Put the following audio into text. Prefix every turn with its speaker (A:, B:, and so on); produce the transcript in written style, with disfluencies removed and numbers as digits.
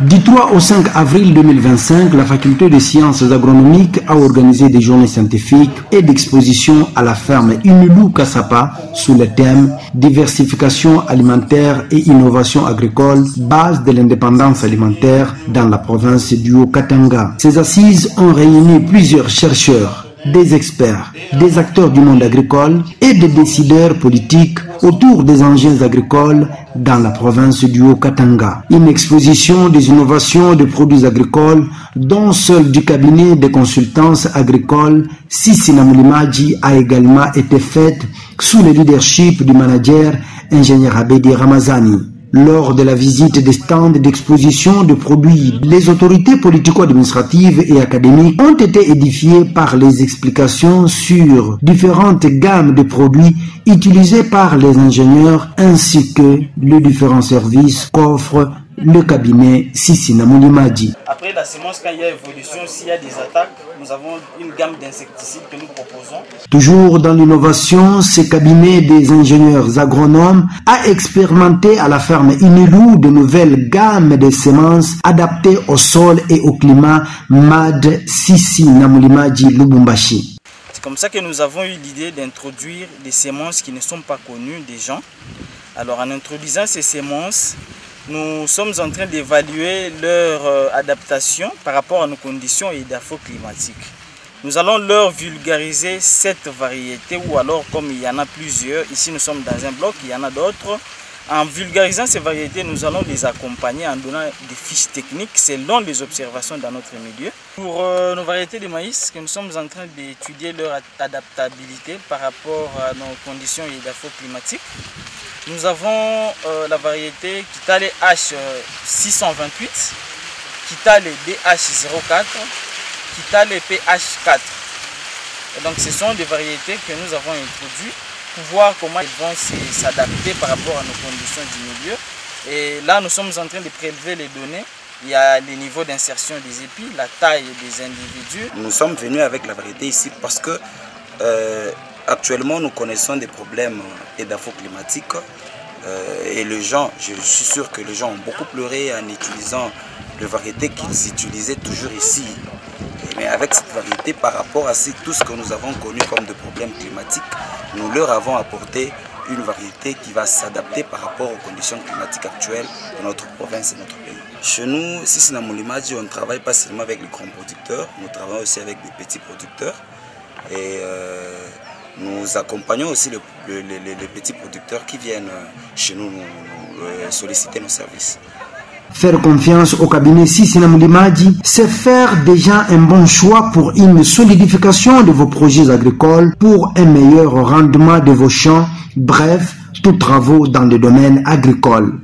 A: Du 3 au 5 avril 2025, la faculté des sciences agronomiques a organisé des journées scientifiques et d'expositions à la ferme Inulu Kassapa sous le thème diversification alimentaire et innovation agricole, base de l'indépendance alimentaire dans la province du Haut-Katanga. Ces assises ont réuni plusieurs chercheurs, des experts, des acteurs du monde agricole et des décideurs politiques autour des enjeux agricoles dans la province du Haut-Katanga. Une exposition des innovations de produits agricoles dont seul du cabinet de consultance agricole Sissi Namulimadji a également été faite sous le leadership du manager ingénieur Abedi Ramazani. Lors de la visite des stands d'exposition de produits, les autorités politico-administratives et académiques ont été édifiées par les explications sur différentes gammes de produits utilisés par les ingénieurs ainsi que les différents services qu'offre le cabinet Sissi Namulimadji.
B: Après la semence, quand il y a évolution, s'il y a des attaques, nous avons une gamme d'insecticides que nous proposons.
A: Toujours dans l'innovation, ce cabinet des ingénieurs agronomes a expérimenté à la ferme Inulu de nouvelles gammes de semences adaptées au sol et au climat MAD Sissi Namulimadji Lubumbashi.
B: C'est comme ça que nous avons eu l'idée d'introduire des semences qui ne sont pas connues des gens. Alors en introduisant ces semences, nous sommes en train d'évaluer leur adaptation par rapport à nos conditions hydroclimatiques. Nous allons leur vulgariser cette variété ou alors comme il y en a plusieurs, ici nous sommes dans un bloc, il y en a d'autres. En vulgarisant ces variétés, nous allons les accompagner en donnant des fiches techniques selon les observations dans notre milieu. Pour nos variétés de maïs, que nous sommes en train d'étudier leur adaptabilité par rapport à nos conditions hydroclimatiques. Nous avons la variété Kitale H628, Kitale DH04, Kitale PH4. Et donc ce sont des variétés que nous avons introduites pour voir comment elles vont s'adapter par rapport à nos conditions du milieu. Et là nous sommes en train de prélever les données. Il y a les niveaux d'insertion des épis, la taille des individus.
C: Nous sommes venus avec la variété ici parce que actuellement, nous connaissons des problèmes hydroclimatiques et les gens, je suis sûr que les gens ont beaucoup pleuré en utilisant les variétés qu'ils utilisaient toujours ici. Mais avec cette variété, par rapport à tout ce que nous avons connu comme des problèmes climatiques, nous leur avons apporté une variété qui va s'adapter par rapport aux conditions climatiques actuelles de notre province et notre pays. Chez nous, Sissi Namulimadji, on ne travaille pas seulement avec les grands producteurs, nous travaillons aussi avec des petits producteurs. Et nous accompagnons aussi les petits producteurs qui viennent chez nous solliciter nos services.
A: Faire confiance au cabinet Sissi Namulimadji, c'est faire déjà un bon choix pour une solidification de vos projets agricoles, pour un meilleur rendement de vos champs, bref, tous travaux dans le domaine agricole.